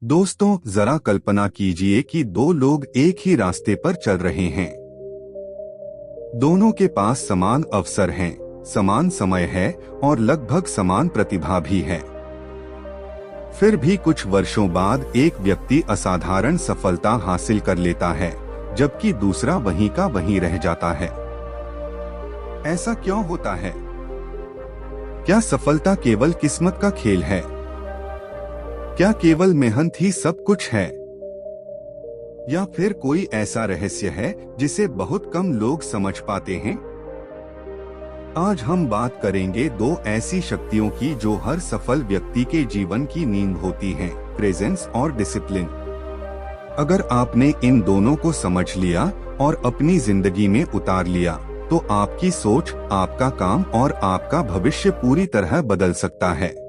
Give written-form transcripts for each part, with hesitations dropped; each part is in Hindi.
दोस्तों, जरा कल्पना कीजिए कि दो लोग एक ही रास्ते पर चल रहे हैं। दोनों के पास समान अवसर हैं, समान समय है और लगभग समान प्रतिभा भी है। फिर भी कुछ वर्षों बाद एक व्यक्ति असाधारण सफलता हासिल कर लेता है, जबकि दूसरा वहीं का वहीं रह जाता है। ऐसा क्यों होता है? क्या सफलता केवल किस्मत का खेल है? क्या केवल मेहनत ही सब कुछ है? या फिर कोई ऐसा रहस्य है जिसे बहुत कम लोग समझ पाते हैं? आज हम बात करेंगे दो ऐसी शक्तियों की जो हर सफल व्यक्ति के जीवन की नींव होती हैं, प्रेजेंस और डिसिप्लिन। अगर आपने इन दोनों को समझ लिया और अपनी जिंदगी में उतार लिया, तो आपकी सोच, आपका काम और आपका भविष्य पूरी तरह बदल सकता है।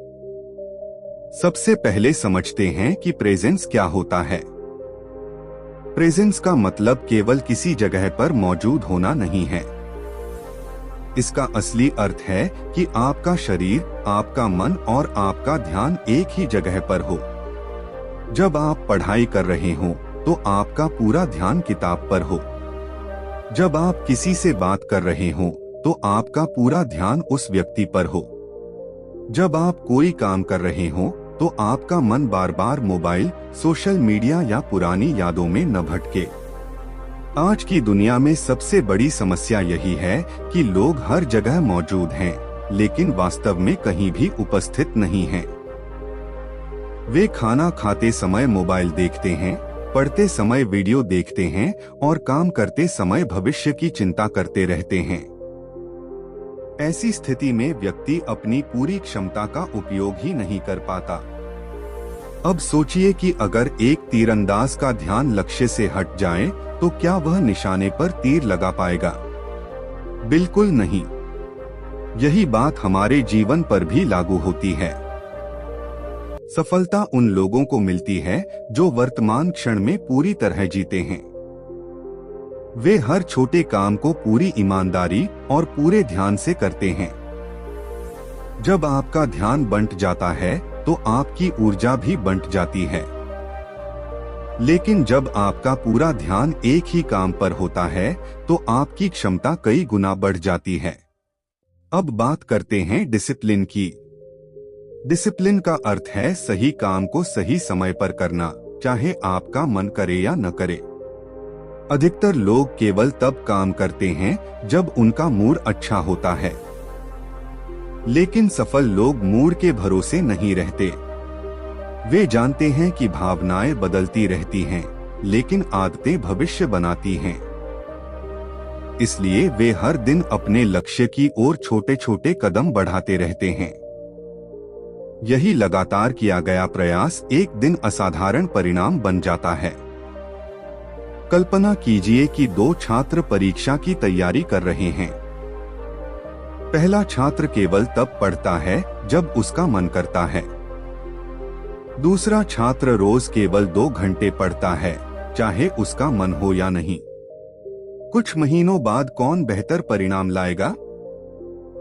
सबसे पहले समझते हैं कि प्रेजेंस क्या होता है। प्रेजेंस का मतलब केवल किसी जगह पर मौजूद होना नहीं है। इसका असली अर्थ है कि आपका शरीर, आपका मन और आपका ध्यान एक ही जगह पर हो। जब आप पढ़ाई कर रहे हो, तो आपका पूरा ध्यान किताब पर हो। जब आप किसी से बात कर रहे हो, तो आपका पूरा ध्यान उस व्यक्ति पर हो। जब आप कोई काम कर रहे हो, तो आपका मन बार बार मोबाइल, सोशल मीडिया या पुरानी यादों में न भटके। आज की दुनिया में सबसे बड़ी समस्या यही है कि लोग हर जगह मौजूद हैं, लेकिन वास्तव में कहीं भी उपस्थित नहीं हैं। वे खाना खाते समय मोबाइल देखते हैं, पढ़ते समय वीडियो देखते हैं और काम करते समय भविष्य की चिंता करते रहते हैं। ऐसी स्थिति में व्यक्ति अपनी पूरी क्षमता का उपयोग ही नहीं कर पाता। अब सोचिए कि अगर एक तीरंदाज का ध्यान लक्ष्य से हट जाए, तो क्या वह निशाने पर तीर लगा पाएगा? बिल्कुल नहीं। यही बात हमारे जीवन पर भी लागू होती है। सफलता उन लोगों को मिलती है जो वर्तमान क्षण में पूरी तरह जीते हैं। वे हर छोटे काम को पूरी ईमानदारी और पूरे ध्यान से करते हैं। जब आपका ध्यान बंट जाता है, तो आपकी ऊर्जा भी बंट जाती है। लेकिन जब आपका पूरा ध्यान एक ही काम पर होता है, तो आपकी क्षमता कई गुना बढ़ जाती है। अब बात करते हैं डिसिप्लिन की। डिसिप्लिन का अर्थ है सही काम को सही समय पर करना, चाहे आपका मन करे या न करे। अधिकतर लोग केवल तब काम करते हैं जब उनका मूड अच्छा होता है। लेकिन सफल लोग मूड के भरोसे नहीं रहते। वे जानते हैं कि भावनाएं बदलती रहती हैं, लेकिन आदतें भविष्य बनाती हैं। इसलिए वे हर दिन अपने लक्ष्य की ओर छोटे छोटे कदम बढ़ाते रहते हैं। यही लगातार किया गया प्रयास एक दिन असाधारण परिणाम बन जाता है। कल्पना कीजिए कि दो छात्र परीक्षा की तैयारी कर रहे हैं। पहला छात्र केवल तब पढ़ता है जब उसका मन करता है। दूसरा छात्र रोज केवल 2 घंटे पढ़ता है, चाहे उसका मन हो या नहीं। कुछ महीनों बाद कौन बेहतर परिणाम लाएगा?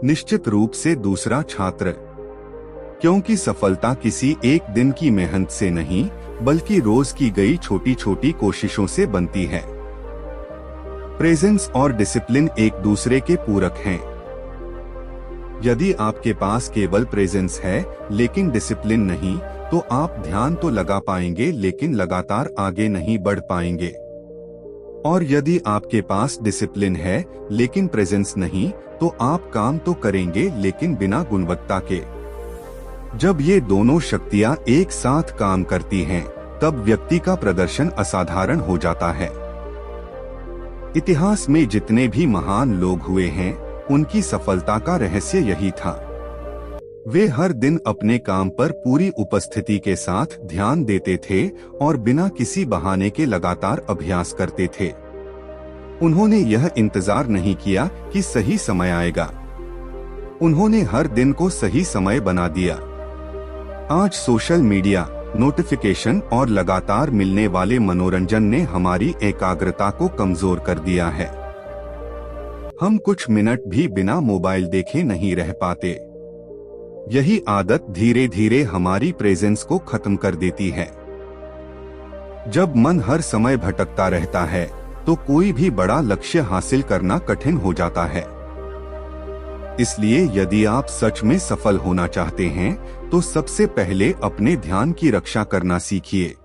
निश्चित रूप से दूसरा छात्र, क्योंकि सफलता किसी एक दिन की मेहनत से नहीं, बल्कि रोज की गई छोटी छोटी कोशिशों से बनती है। प्रेजेंस और डिसिप्लिन एक दूसरे के पूरक हैं। यदि आपके पास केवल प्रेजेंस है लेकिन डिसिप्लिन नहीं, तो आप ध्यान तो लगा पाएंगे लेकिन लगातार आगे नहीं बढ़ पाएंगे। और यदि आपके पास डिसिप्लिन है लेकिन प्रेजेंस नहीं, तो आप काम तो करेंगे लेकिन बिना गुणवत्ता के। जब ये दोनों शक्तियां एक साथ काम करती हैं, तब व्यक्ति का प्रदर्शन असाधारण हो जाता है। इतिहास में जितने भी महान लोग हुए हैं, उनकी सफलता का रहस्य यही था। वे हर दिन अपने काम पर पूरी उपस्थिति के साथ ध्यान देते थे और बिना किसी बहाने के लगातार अभ्यास करते थे। उन्होंने यह इंतजार नहीं किया कि सही समय आएगा। उन्होंने हर दिन को सही समय बना दिया। आज सोशल मीडिया, नोटिफिकेशन और लगातार मिलने वाले मनोरंजन ने हमारी एकाग्रता को कमजोर कर दिया है। हम कुछ मिनट भी बिना मोबाइल देखे नहीं रह पाते। यही आदत धीरे धीरे हमारी प्रेजेंस को खत्म कर देती है। जब मन हर समय भटकता रहता है तो कोई भी बड़ा लक्ष्य हासिल करना कठिन हो जाता है। इसलिए यदि आप सच में सफल होना चाहते हैं तो सबसे पहले अपने ध्यान की रक्षा करना सीखिए।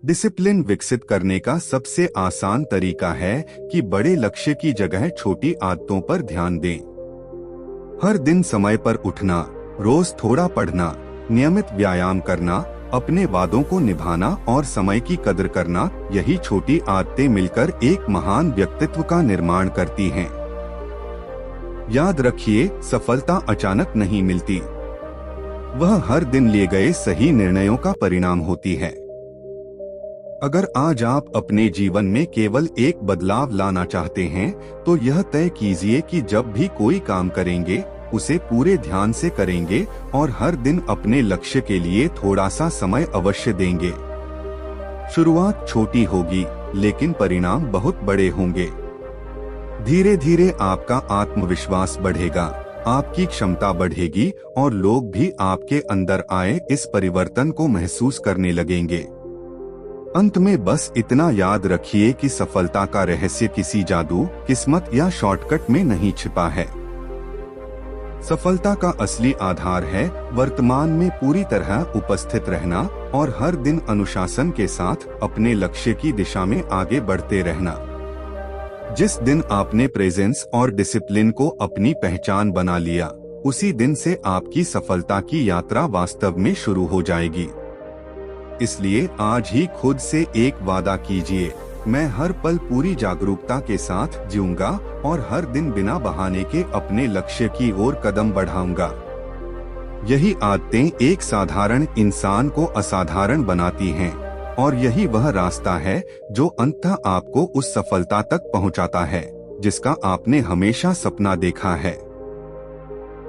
डिसिप्लिन विकसित करने का सबसे आसान तरीका है कि बड़े लक्ष्य की जगह छोटी आदतों पर ध्यान दें। हर दिन समय पर उठना, रोज थोड़ा पढ़ना, नियमित व्यायाम करना, अपने वादों को निभाना और समय की कदर करना, यही छोटी आदतें मिलकर एक महान व्यक्तित्व का निर्माण करती हैं। याद रखिए, सफलता अचानक नहीं मिलती, वह हर दिन लिए गए सही निर्णयों का परिणाम होती है। अगर आज आप अपने जीवन में केवल एक बदलाव लाना चाहते हैं तो यह तय कीजिए कि जब भी कोई काम करेंगे उसे पूरे ध्यान से करेंगे और हर दिन अपने लक्ष्य के लिए थोड़ा सा समय अवश्य देंगे। शुरुआत छोटी होगी लेकिन परिणाम बहुत बड़े होंगे। धीरे धीरे आपका आत्मविश्वास बढ़ेगा, आपकी क्षमता बढ़ेगी और लोग भी आपके अंदर आए इस परिवर्तन को महसूस करने लगेंगे। अंत में बस इतना याद रखिए कि सफलता का रहस्य किसी जादू, किस्मत या शॉर्टकट में नहीं छिपा है। सफलता का असली आधार है वर्तमान में पूरी तरह उपस्थित रहना और हर दिन अनुशासन के साथ अपने लक्ष्य की दिशा में आगे बढ़ते रहना। जिस दिन आपने प्रेजेंस और डिसिप्लिन को अपनी पहचान बना लिया, उसी दिन से आपकी सफलता की यात्रा वास्तव में शुरू हो जाएगी। इसलिए आज ही खुद से एक वादा कीजिए, मैं हर पल पूरी जागरूकता के साथ जीऊंगा और हर दिन बिना बहाने के अपने लक्ष्य की ओर कदम बढ़ाऊंगा। यही आदतें एक साधारण इंसान को असाधारण बनाती हैं और यही वह रास्ता है जो अंततः आपको उस सफलता तक पहुंचाता है जिसका आपने हमेशा सपना देखा है।